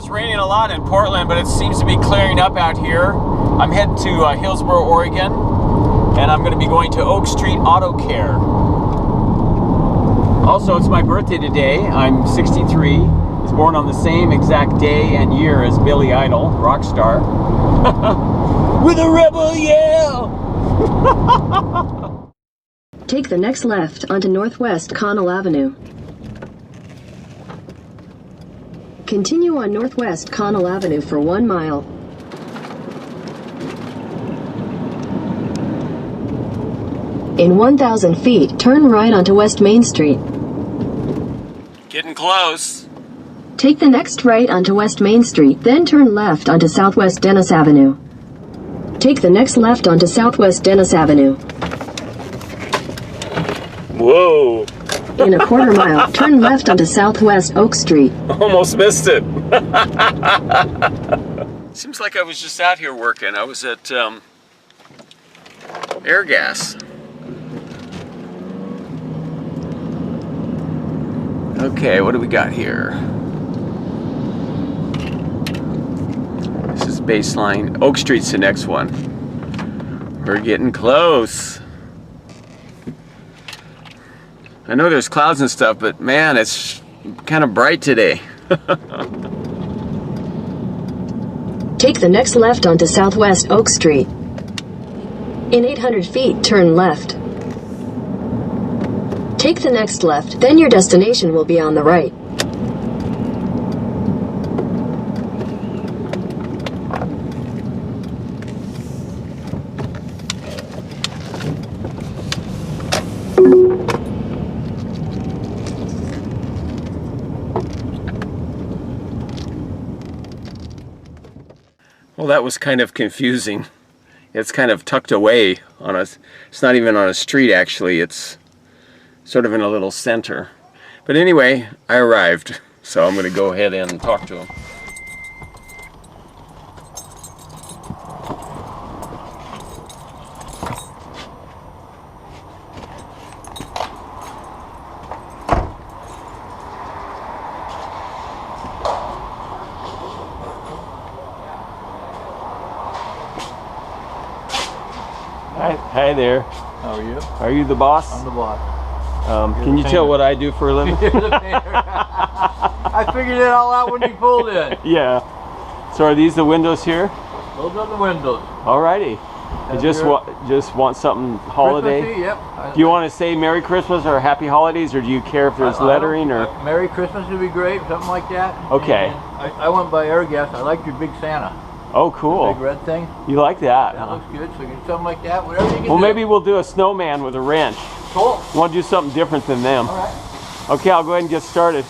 it's raining a lot in Portland, but it seems to be clearing up out here. I'm heading to Hillsboro, Oregon, and I'm going to be going to Oak Street Auto Care. Also, it's my birthday today. I'm 63. I was born on the same exact day and year as Billy Idol, rock star. With a rebel yell! Take the next left onto Northwest Connell Avenue. Continue on Northwest Connell Avenue for 1 mile. In 1,000 feet, turn right onto West Main Street. Getting close. Take the next right onto West Main Street, then turn left onto Southwest Dennis Avenue. Take the next left onto Southwest Dennis Avenue. Whoa. In a quarter mile, turn left onto Southwest Oak Street. Almost missed it. Seems like I was just out here working. I was at Air Gas. Okay, what do we got here? This is Baseline. Oak Street's the next one. We're getting close. I know there's clouds and stuff, but man, it's kind of bright today. Take the next left onto Southwest Oak Street. In 800 feet, turn left. Take the next left, then your destination will be on the right. Well, that was kind of confusing. It's kind of tucked away on us. It's not even on a street, actually. It's sort of in a little center. But anyway, I arrived, so I'm going to go ahead and talk to him. Hi there. How are you? Are you the boss? I'm the boss. Can you tell what I do for a living? You're the painter. I figured it all out when you pulled in. Yeah. So are these the windows here? Those are the windows. Alrighty. I just want something holiday. Christmassy, yep. Do you want to say Merry Christmas or Happy Holidays, or do you care if there's lettering or? Merry Christmas would be great, something like that. Okay. And I went by Air Gas. I like your big Santa. Oh, cool. The big red thing. You like that? That looks good. So you can do something like that. Whatever you can do. Well, maybe we'll do a snowman with a wrench. Cool. You want to do something different than them? All right. Okay, I'll go ahead and get started.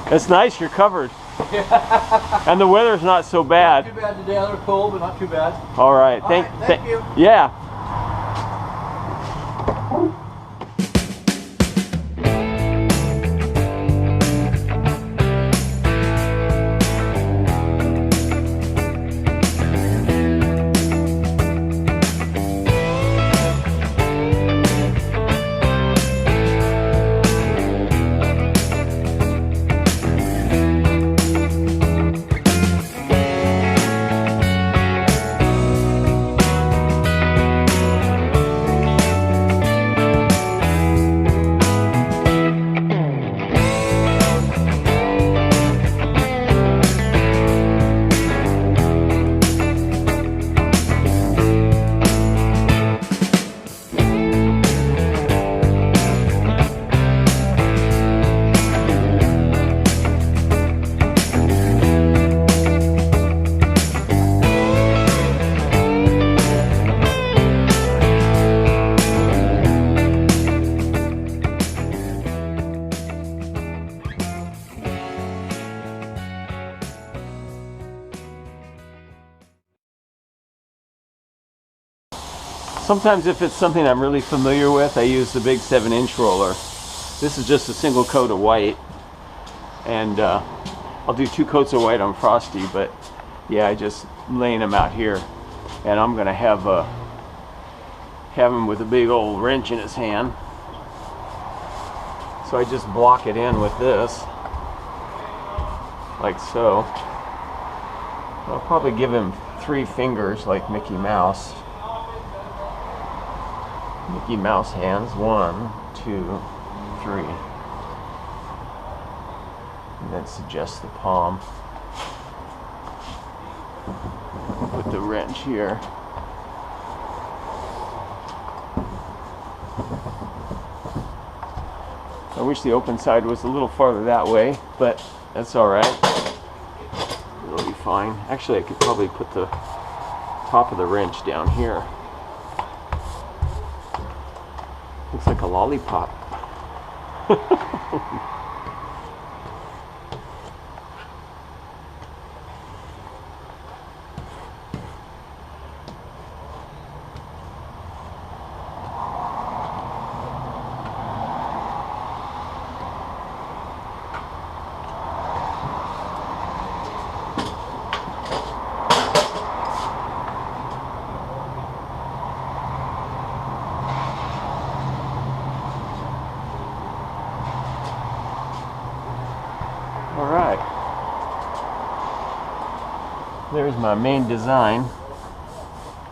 It's nice. You're covered. And the weather's not so bad. Not too bad today. A little cold, but not too bad. All right. Thank you. Yeah. Sometimes if it's something I'm really familiar with, I use the big 7-inch roller. This is just a single coat of white, and I'll do 2 coats of white on Frosty, but yeah, I just laying them out here, and I'm gonna have him with a big old wrench in his hand. So I just block it in with this, like so. I'll probably give him 3 fingers like Mickey Mouse. Mickey Mouse hands. 1, 2, 3. And then suggest the palm. Put the wrench here. I wish the open side was a little farther that way, but that's alright. It'll be fine. Actually, I could probably put the top of the wrench down here. Looks like a lollipop. Alright, there's my main design.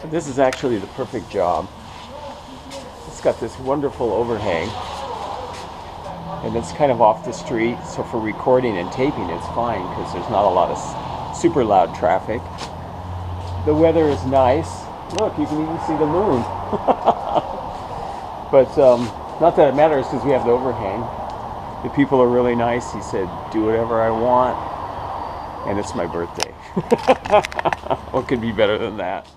This is actually the perfect job. It's got this wonderful overhang, and it's kind of off the street, so for recording and taping it's fine because there's not a lot of super loud traffic. The weather is nice. Look, you can even see the moon. But not that it matters because we have the overhang. The people are really nice. He said, do whatever I want. And it's my birthday. What could be better than that?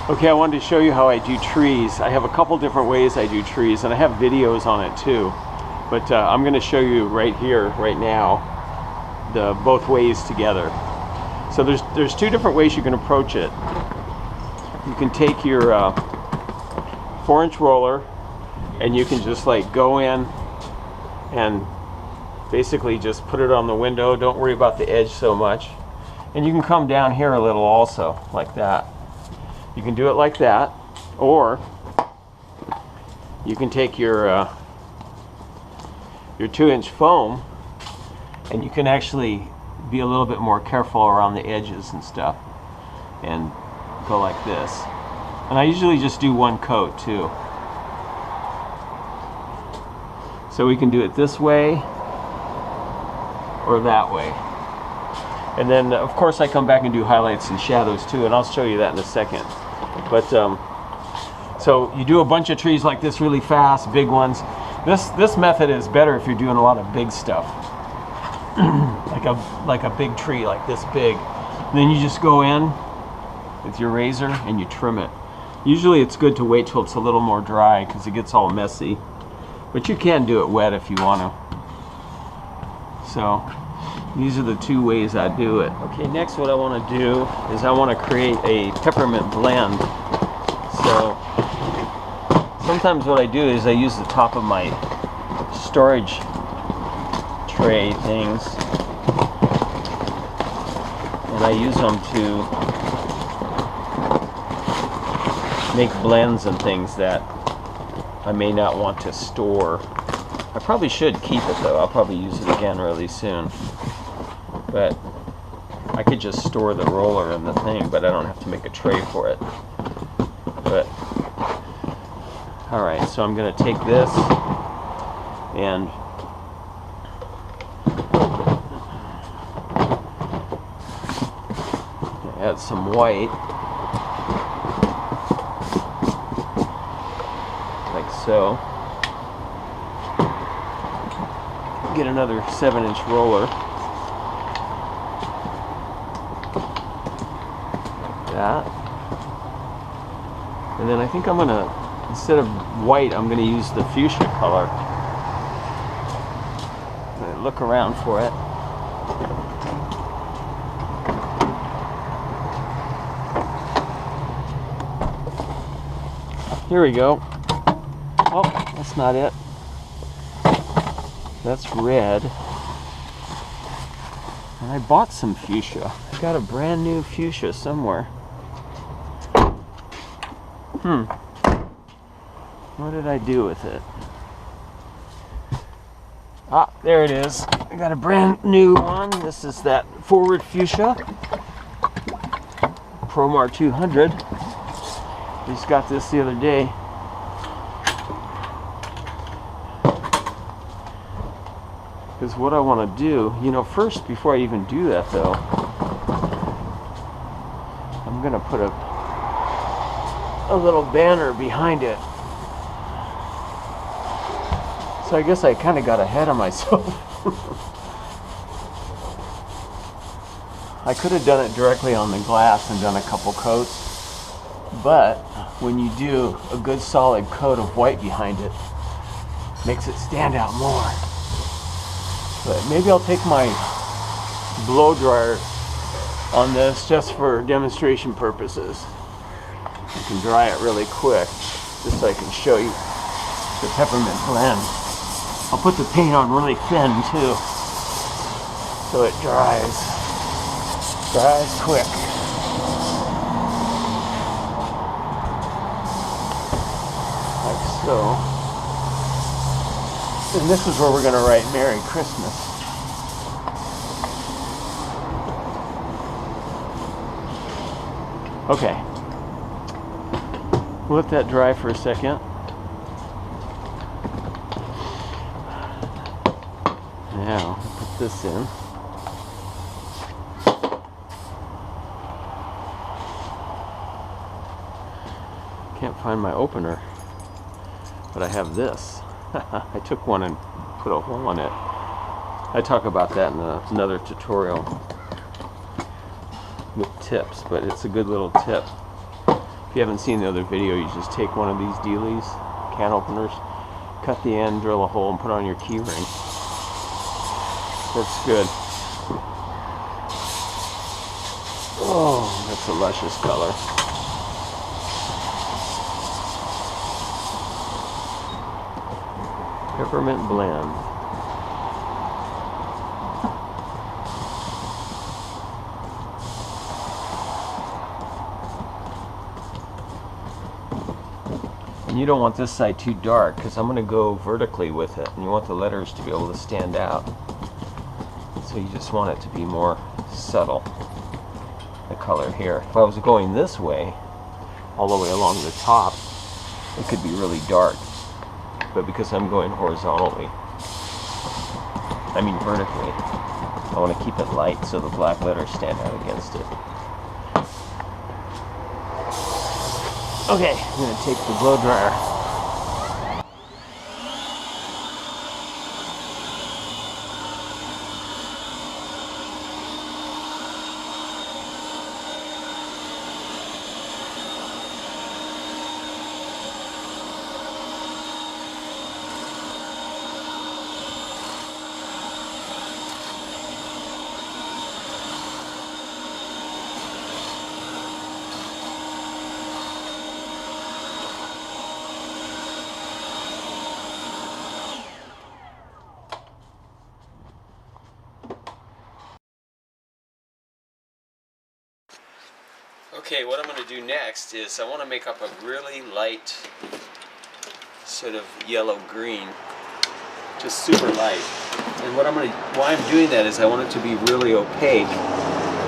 Okay, I wanted to show you how I do trees. I have a couple different ways I do trees, and I have videos on it too. But I'm going to show you right here, right now, the both ways together. So there's 2 different ways you can approach it. You can take your 4-inch roller, and you can just like go in and basically just put it on the window. Don't worry about the edge so much. And you can come down here a little also, like that. You can do it like that, or you can take your 2-inch foam, and you can actually be a little bit more careful around the edges and stuff, and go like this. And I usually just do 1 coat too. So we can do it this way or that way. And then of course I come back and do highlights and shadows too, and I'll show you that in a second. But so you do a bunch of trees like this really fast, big ones. This method is better if you're doing a lot of big stuff. like a big tree like this big. And then you just go in with your razor and you trim it. Usually it's good to wait till it's a little more dry because it gets all messy. But you can do it wet if you want to. So these are the 2 ways I do it. Okay, next what I want to do is I want to create a peppermint blend. So sometimes what I do is I use the top of my storage tray things, and I use them to make blends and things that I may not want to store. I probably should keep it though. I'll probably use it again really soon. But I could just store the roller in the thing, but I don't have to make a tray for it. But alright, so I'm going to take this and add some white. So, get another 7-inch roller. Like that. And then I think I'm gonna, instead of white, I'm gonna use the fuchsia color. I'm gonna look around for it. Here we go. Oh, that's not it. That's red. And I bought some fuchsia. I got a brand new fuchsia somewhere. What did I do with it? Ah, there it is. I got a brand new one. This is that Forward Fuchsia Promar 200. Just got this the other day. Because what I want to do, you know, first, before I even do that though, I'm going to put a little banner behind it. So I guess I kind of got ahead of myself. I could have done it directly on the glass and done a couple coats, but when you do a good solid coat of white behind it, makes it stand out more. But maybe I'll take my blow dryer on this just for demonstration purposes. I can dry it really quick, just so I can show you the peppermint blend. I'll put the paint on really thin too, so it dries quick. Like so. And this is where we're going to write Merry Christmas. Okay. We'll let that dry for a second. Now, put this in. Can't find my opener, but I have this. I took one and put a hole in it. I talk about that in another tutorial with tips, but it's a good little tip. If you haven't seen the other video, you just take one of these dealies, can openers, cut the end, drill a hole, and put on your key ring. Works good. Oh, that's a luscious color. Peppermint blend. And you don't want this side too dark because I'm going to go vertically with it, and you want the letters to be able to stand out. So you just want it to be more subtle, the color here. If I was going this way, all the way along the top, it could be really dark. But because I'm going horizontally, I mean vertically, I want to keep it light so the black letters stand out against it. Okay, I'm going to take the blow dryer. Okay, what I'm going to do next is I want to make up a really light sort of yellow-green, just super light. And why I'm doing that is I want it to be really opaque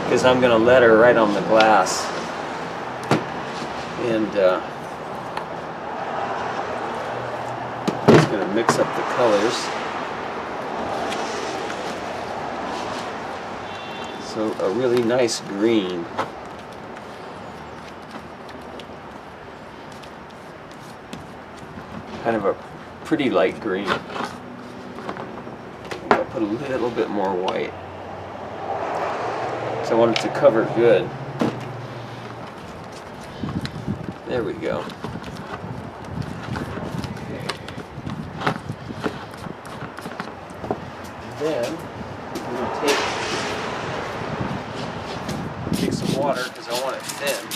because I'm going to letter right on the glass. And just going to mix up the colors. So a really nice green. Kind of a pretty light green. I'll put a little bit more white. So I want it to cover good. There we go. And then I'm going to take some water because I want it thin.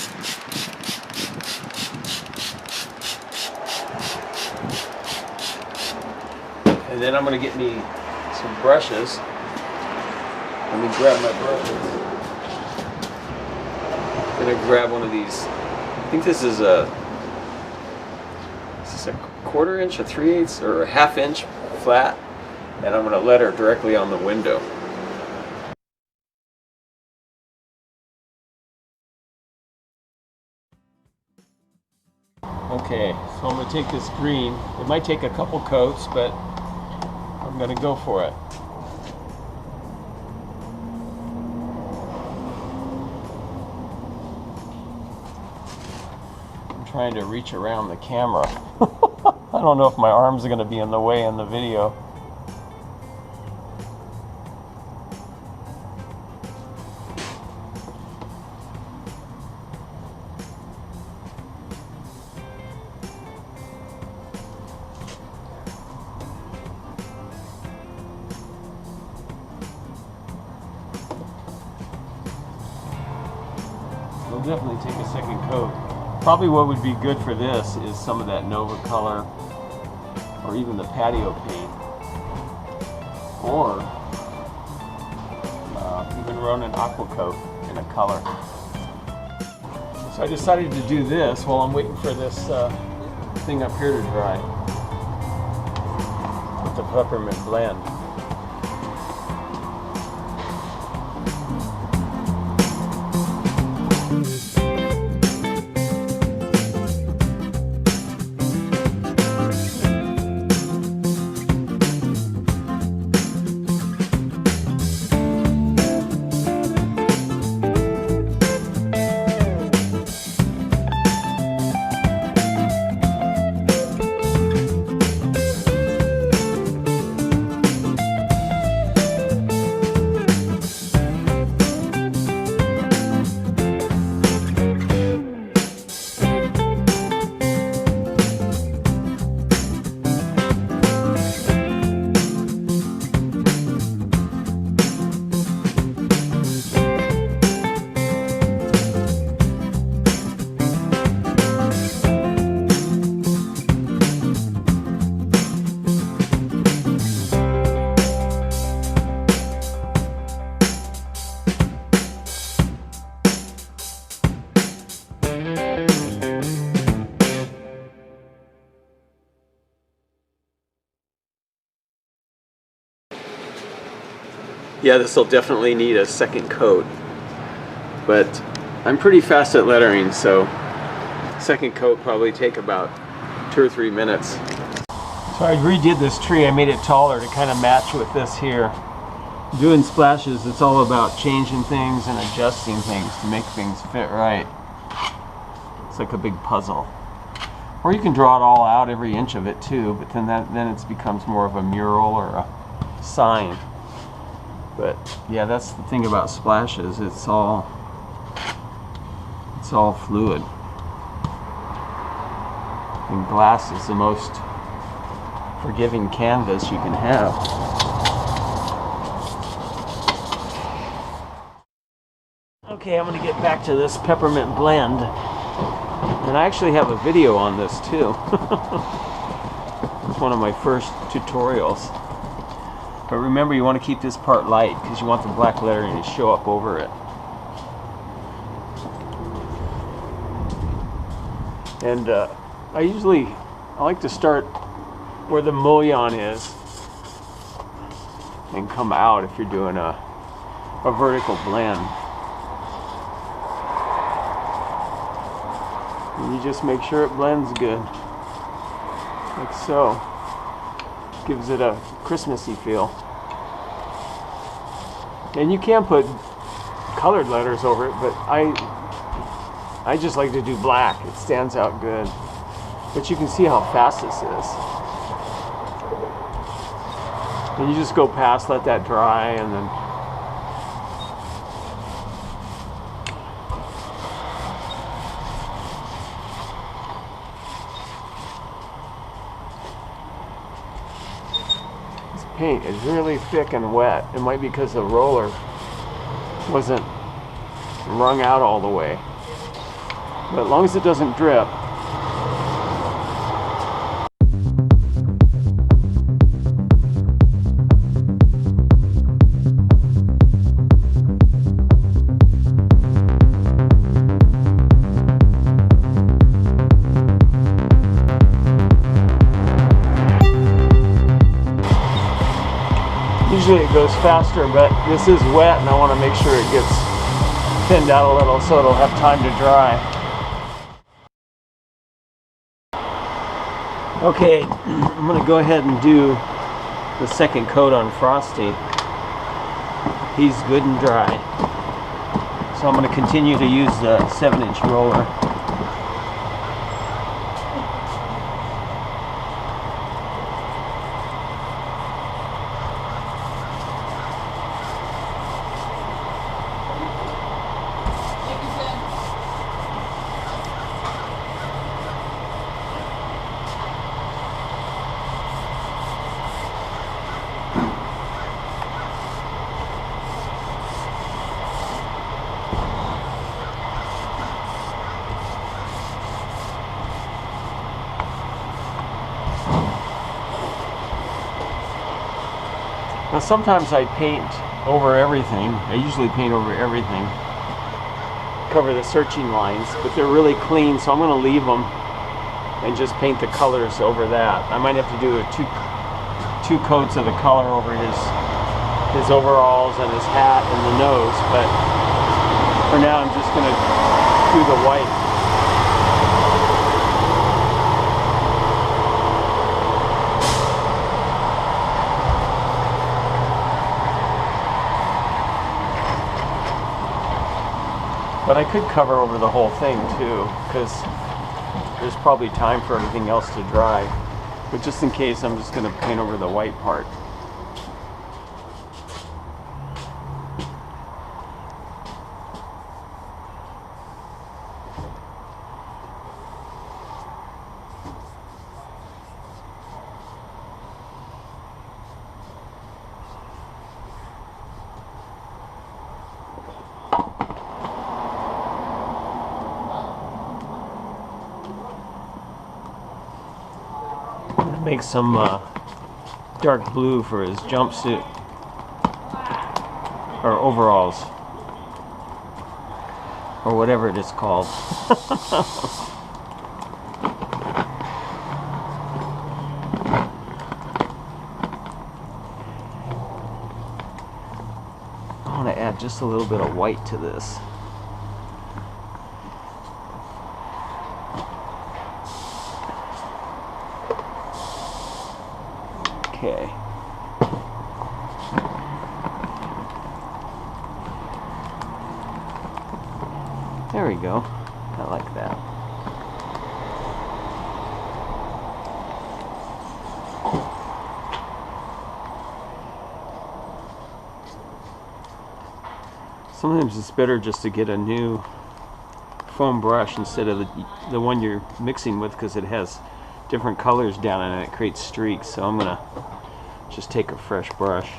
And then I'm going to get me some brushes. Let me grab my brushes. I'm going to grab one of these. I think this is a 1/4 inch, a 3/8, or a 1/2 inch flat and I'm going to letter directly on the window. Okay, so I'm going to take this green. It might take a couple coats, but I'm going to go for it. I'm trying to reach around the camera. I don't know if my arms are going to be in the way in the video. I'll definitely take a second coat. Probably what would be good for this is some of that Nova color, or even the patio paint, or even run an aqua coat in a color. So I decided to do this while I'm waiting for this thing up here to dry with the peppermint blend. Yeah, this will definitely need a second coat, but I'm pretty fast at lettering, so second coat probably take about 2 or 3 minutes. So I redid this tree. I made it taller to kind of match with this here. Doing splashes, it's all about changing things and adjusting things to make things fit right. It's like a big puzzle. Or you can draw it all out, every inch of it too, but then it becomes more of a mural or a sign. But yeah, that's the thing about splashes. It's all fluid. And glass is the most forgiving canvas you can have. Okay, I'm going to get back to this peppermint blend. And I actually have a video on this too. It's one of my first tutorials. But remember, you want to keep this part light because you want the black lettering to show up over it. And I like to start where the mullion is and come out if you're doing a vertical blend. And you just make sure it blends good, like so. Gives it a Christmassy feel. And you can put colored letters over it, but I just like to do black. It stands out good. But you can see how fast this is. And you just go past, let that dry, and then paint is really thick and wet. It might be because the roller wasn't wrung out all the way. But as long as it doesn't drip. Usually it goes faster, but this is wet and I want to make sure it gets thinned out a little so it'll have time to dry. Okay, I'm going to go ahead and do the second coat on Frosty. He's good and dry. So I'm going to continue to use the 7-inch roller. Now sometimes I paint over everything. I usually paint over everything. Cover the searching lines, but they're really clean, so I'm going to leave them and just paint the colors over that. I might have to do two coats of the color over his overalls and his hat and the nose, but for now I'm just going to do the white. But I could cover over the whole thing too, because there's probably time for everything else to dry. But just in case, I'm just going to paint over the white part. Make some dark blue for his jumpsuit or overalls or whatever it is called. I want to add just a little bit of white to this. Okay. There we go. I like that. Sometimes it's better just to get a new foam brush instead of the one you're mixing with, because it has different colors down in it. It creates streaks, so I'm gonna just take a fresh brush.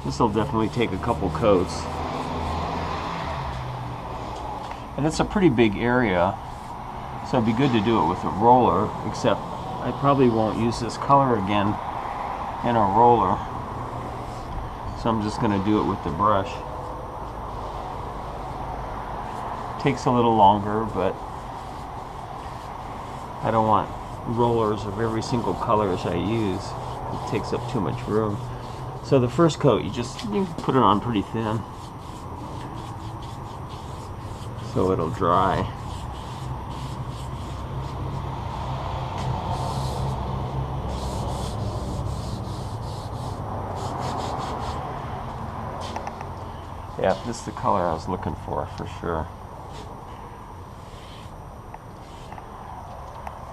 This will definitely take a couple coats. And it's a pretty big area, so it'd be good to do it with a roller, except I probably won't use this color again in a roller. So I'm just going to do it with the brush. Takes a little longer, but I don't want rollers of every single color as I use. It takes up too much room. So the first coat, you can put it on pretty thin, so it'll dry. Yeah, this is the color I was looking for sure.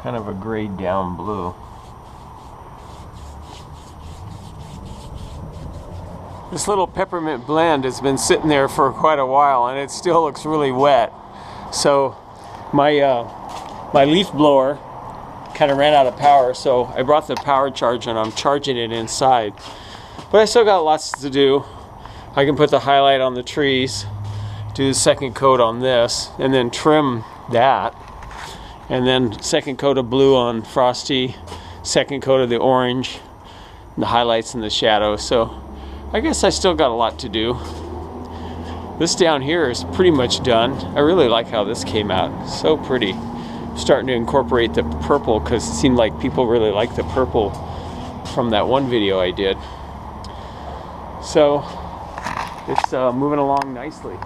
Kind of a grayed down blue. This little peppermint blend has been sitting there for quite a while and it still looks really wet. So my leaf blower kind of ran out of power, so I brought the power charger and I'm charging it inside. But I still got lots to do. I can put the highlight on the trees, do the second coat on this, and then trim that. And then second coat of blue on Frosty, second coat of the orange, and the highlights and the shadows. So I guess I still got a lot to do. This down here is pretty much done. I really like how this came out. So pretty. I'm starting to incorporate the purple because it seemed like people really like the purple from that one video I did. So it's moving along nicely.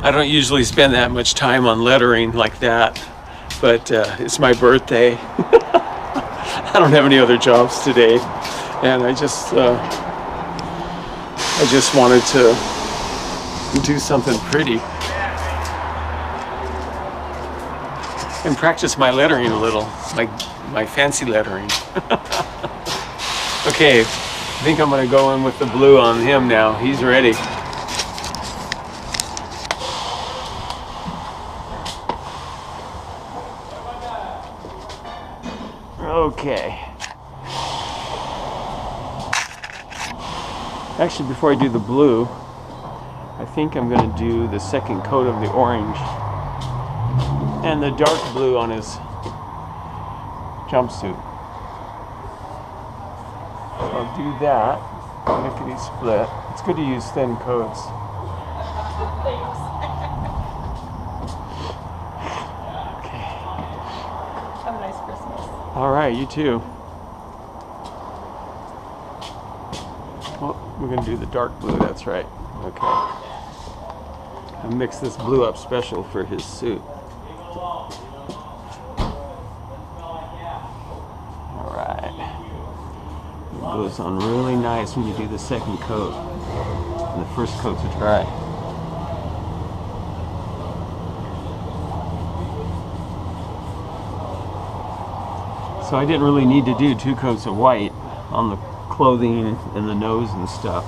I don't usually spend that much time on lettering like that, but it's my birthday. I don't have any other jobs today, and I just wanted to do something pretty and practice my lettering a little, like my fancy lettering. Okay, I think I'm gonna go in with the blue on him now. He's ready. Okay. Actually, before I do the blue, I think I'm going to do the second coat of the orange and the dark blue on his jumpsuit. So I'll do that. Lickety split. It's good to use thin coats. Have a nice Christmas. All right, you too. Well, we're going to do the dark blue, that's right. Okay. I mixed this blue up special for his suit. All right. It goes on really nice when you do the second coat. And the first coat's dry. So I didn't really need to do 2 coats of white on the clothing and the nose and stuff.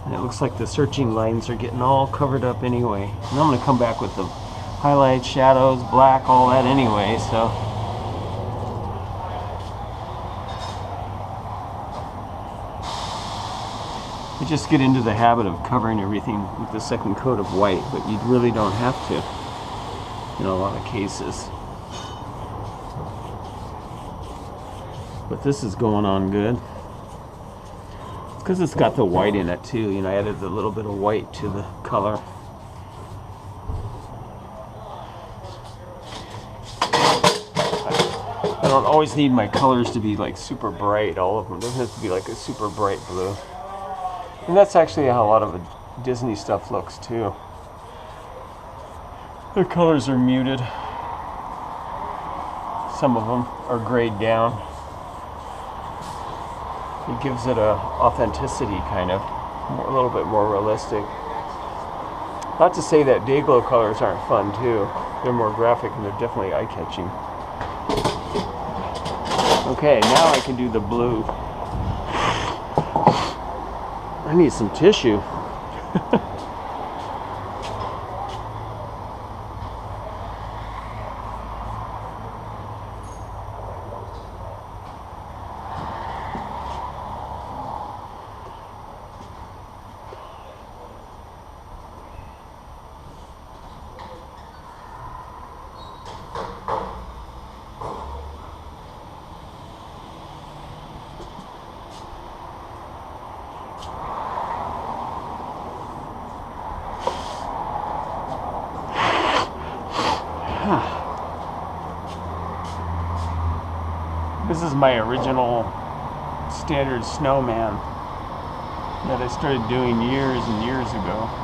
And it looks like the searching lines are getting all covered up anyway. And I'm going to come back with the highlights, shadows, black, all that anyway, so. You just get into the habit of covering everything with the second coat of white, but you really don't have to in a lot of cases. But this is going on good. It's because it's got the white in it too. You know, I added a little bit of white to the color. I don't always need my colors to be like super bright, all of them. It doesn't have to be like a super bright blue. And that's actually how a lot of the Disney stuff looks too. The colors are muted. Some of them are grayed down. It gives it a authenticity, kind of, a little bit more realistic. Not to say that day glow colors aren't fun too. They're more graphic and they're definitely eye-catching. Okay, now I can do the blue. I need some tissue. This is my original standard snowman that I started doing years and years ago.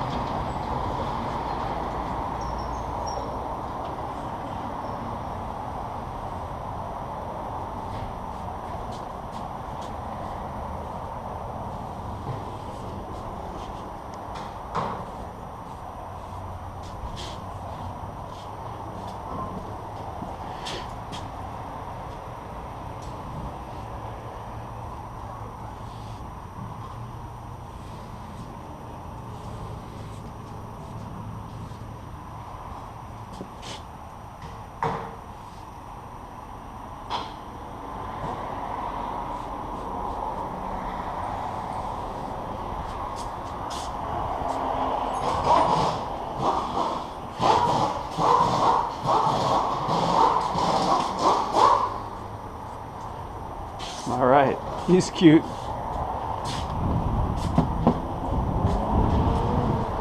All right, he's cute.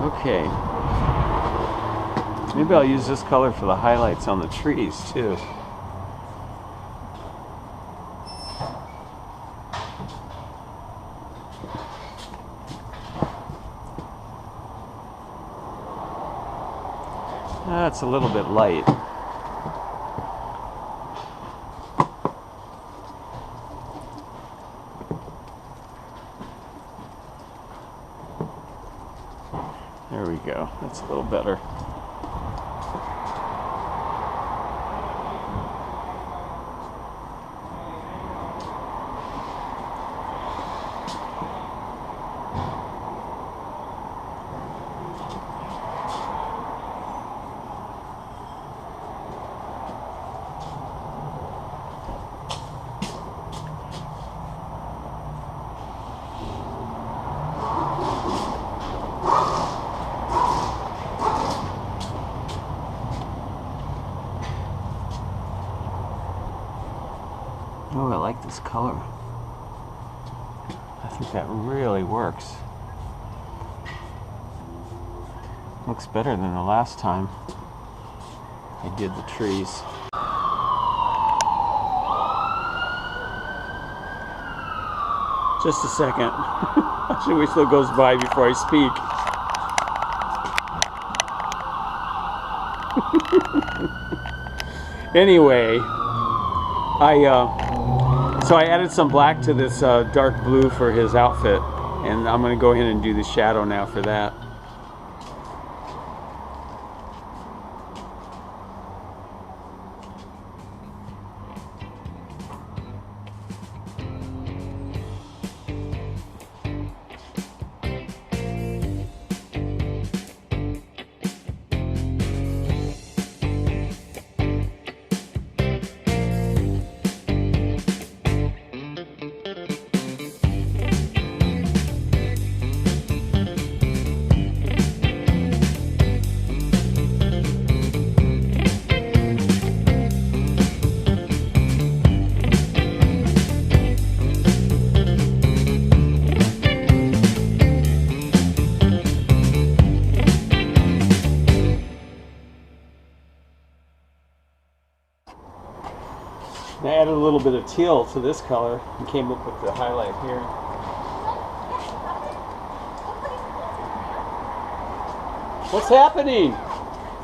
Okay. Maybe I'll use this color for the highlights on the trees too. That's a little bit light. There we go. That's a little better. Oh, I like this color. I think that really works. Looks better than the last time I did the trees. Just a second. I should wait till it goes by before I speak. Anyway, so I added some black to this dark blue for his outfit, and I'm going to go ahead and do the shadow now for that. a little bit of teal to this color and came up with the highlight here. What's happening?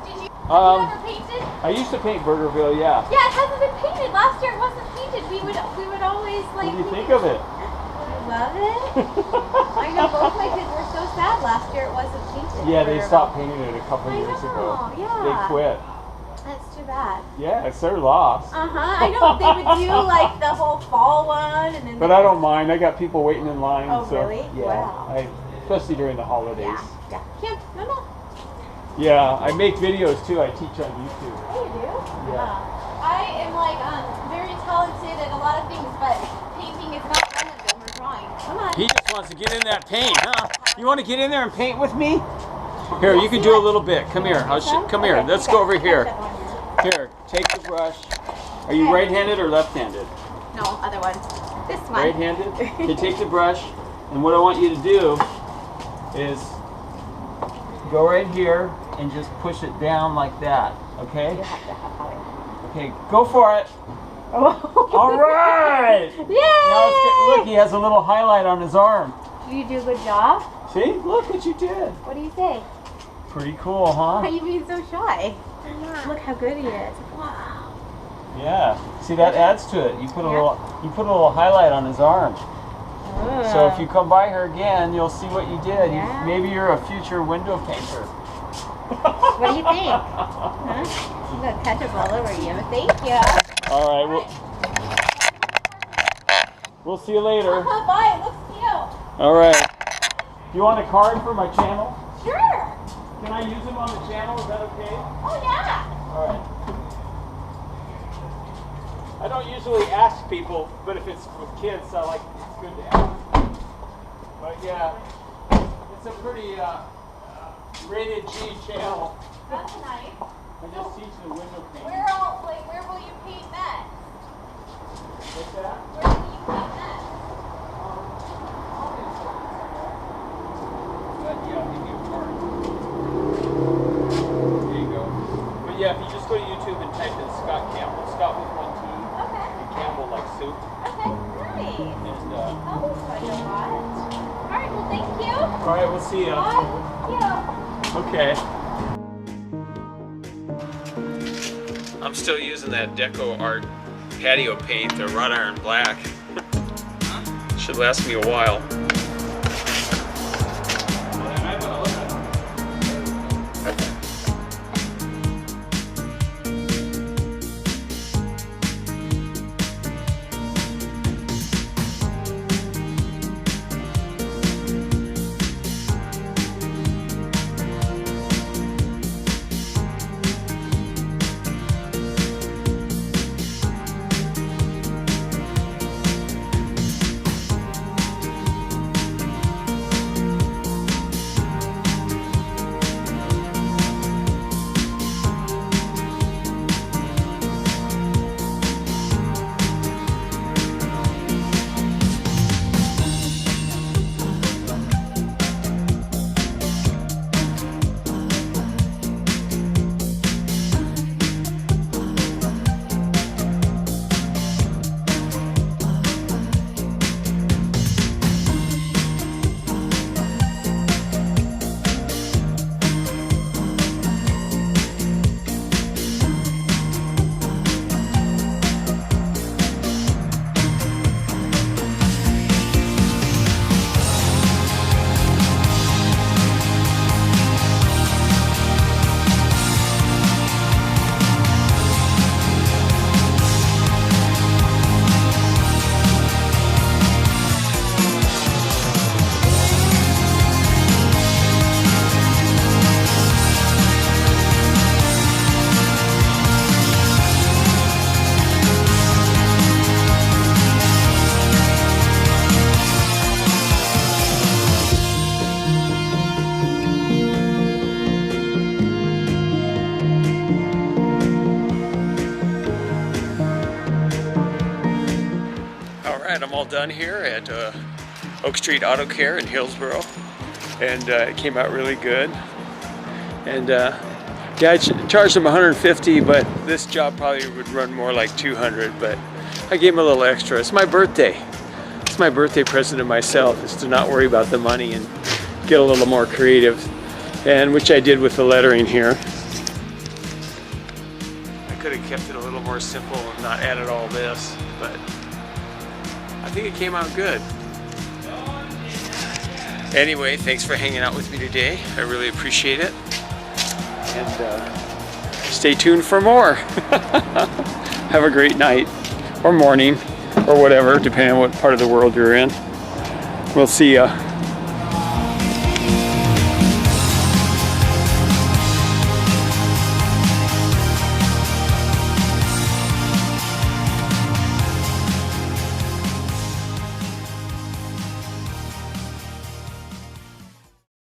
Did you ever paint it? I used to paint Burgerville, yeah. Yeah, it hasn't been painted. Last year it wasn't painted. We would always like. What do you think of it? Love it. I know both my kids were so sad last year it wasn't painted. Yeah, they stopped painting it a couple years ago. Yeah. They quit. That's too bad. Yeah, it's their loss. I know they would do like the whole fall one and then. But I don't mind. I got people waiting in line. Oh, so, really? Yeah. Wow. Especially during the holidays. Yeah. Kim, no. Yeah, I make videos too. I teach on YouTube. Oh, you do? Yeah. I am like very talented at a lot of things, but painting is not one of them or drawing. Come on. He just wants to get in that paint, huh? You want to get in there and paint with me? Here, you can do a little bit. Come here. Come here. Okay, Let's go over here. Here, take the brush. Are you right-handed or left-handed? No, other one. This one. Right-handed? Okay, take the brush, and what I want you to do is go right here and just push it down like that, okay? You have to have color. Okay, go for it. All right. Yay! Now it's good. Look, he has a little highlight on his arm. You do a good job. See? Look what you did. What do you say? Pretty cool, huh? Why are you being so shy? Look how good he is. Wow. Yeah. See, that adds to it. You put a little highlight on his arm. So if you come by her again, you'll see what you did. Yeah. Maybe you're a future window painter. What do you think? Huh? I'm gonna catch a ball over you, but thank you. All right. We'll see you later. Bye. It looks cute. All right. You want a card for my channel? Sure. Can I use them on the channel? Is that okay? Oh yeah. All right. I don't usually ask people, but if it's with kids, it's good to ask. But yeah, it's a pretty rated G channel. That's nice. I just teach the window painting. Where will you paint next? What's that? Where will you paint next? But yeah, I'll give you a card. There you go. But yeah, if you just go to YouTube and type in Scot Campbell, Scot with one T, Okay. and Campbell like soup. Okay. Nice. And That was fun to watch. All right. Well, thank you. all right, we'll see ya. Bye. Thank you. Okay. I'm still using that Deco Art patio paint, the wrought iron black. Should last me a while. I'm all done here at Oak Street Auto Care in Hillsboro, and it came out really good. And yeah, I charged them $150, but this job probably would run more like $200. But I gave him a little extra. It's my birthday. It's my birthday present to myself, is to not worry about the money and get a little more creative, and which I did with the lettering here. I could have kept it a little more simple and not added all this, but I think it came out good. Anyway, thanks for hanging out with me today. I really appreciate it. And stay tuned for more. Have a great night, or morning, or whatever, depending on what part of the world you're in. We'll see ya.